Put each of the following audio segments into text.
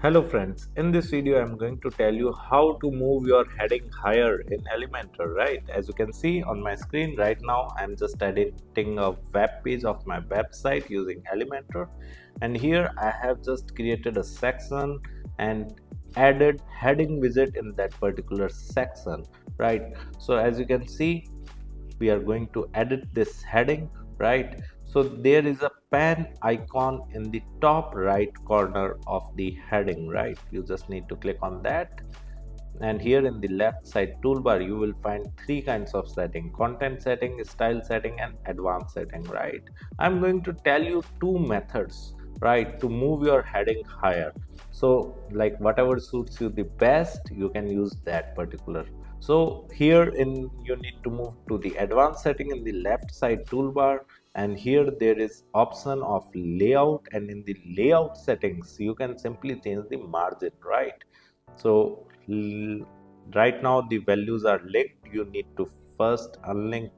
Hello friends, in this video I'm going to tell you how to move your heading higher in Elementor, right? As you can see on my screen right now, I'm just editing a web page of my website using Elementor, and here I have just created a section and added heading widget in that particular section, right? So as you can see, we are going to edit this heading, right? So there is a pen icon in the top right corner of the heading, right? You just need to click on that, and here in the left side toolbar you will find three kinds of setting: content setting, style setting, and advanced setting, right? I'm going to tell you two methods, right, to move your heading higher. So like whatever suits you the best, you can use that particular. So here in you need to move to the advanced setting in the left side toolbar, and here there is option of layout, and in the layout settings you can simply change the margin, right? So right now the values are linked. You need to first unlink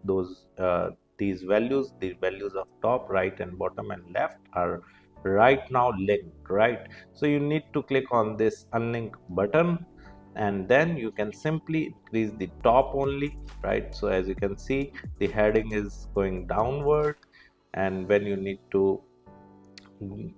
these values. The values of top, right, and bottom and left are right now linked, right? So you need to click on this unlink button, and then you can simply increase the top only, right? So as you can see, the heading is going downward, and when you need to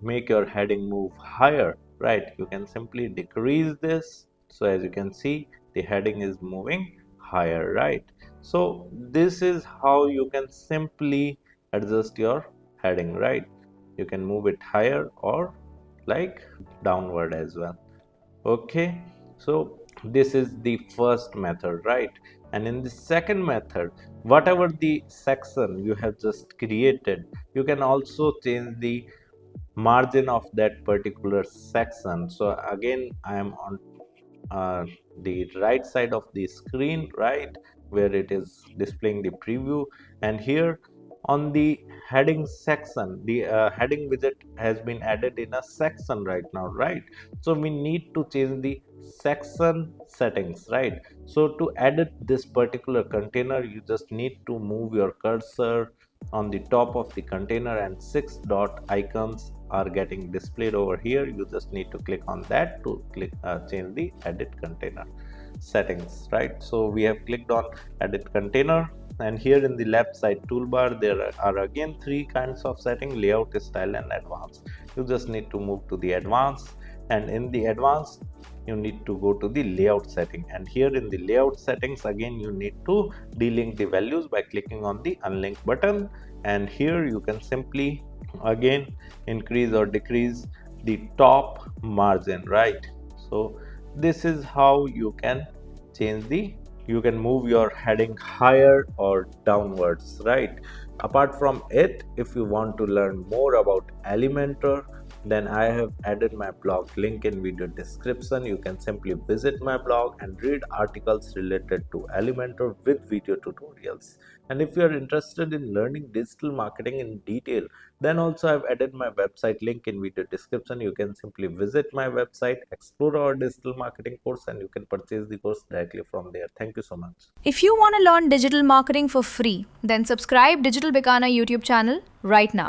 make your heading move higher, right, you can simply decrease this. So as you can see, the heading is moving higher, right? So this is how you can simply adjust your heading, right? You can move it higher or like downward as well. Okay, so this is the first method, right? And in the second method, whatever the section you have just created, you can also change the margin of that particular section. So again, I am on the right side of the screen, right, where it is displaying the preview, and here on the heading section, the heading widget has been added in a section right now, right? So we need to change the section settings, right? So to edit this particular container, you just need to move your cursor on the top of the container, and six dot icons are getting displayed over here. You just need to click on that to change the edit container settings, right? So we have clicked on edit container, and here in the left side toolbar there are again three kinds of setting: layout, style, and advanced. You just need to move to the advanced, and in the advanced you need to go to the layout setting, and here in the layout settings again you need to delink the values by clicking on the unlink button, and here you can simply again increase or decrease the top margin, right? So this is how you can change the you can move your heading higher or downwards, right? Apart from it, if you want to learn more about Elementor, then I have added my blog link in video description. You can simply visit my blog and read articles related to Elementor with video tutorials. And if you are interested in learning digital marketing in detail, then also I've added my website link in video description. You can simply visit my website, explore our digital marketing course, and you can purchase the course directly from there. Thank you so much. If you want to learn digital marketing for free, then subscribe Digital Bikana YouTube channel right now.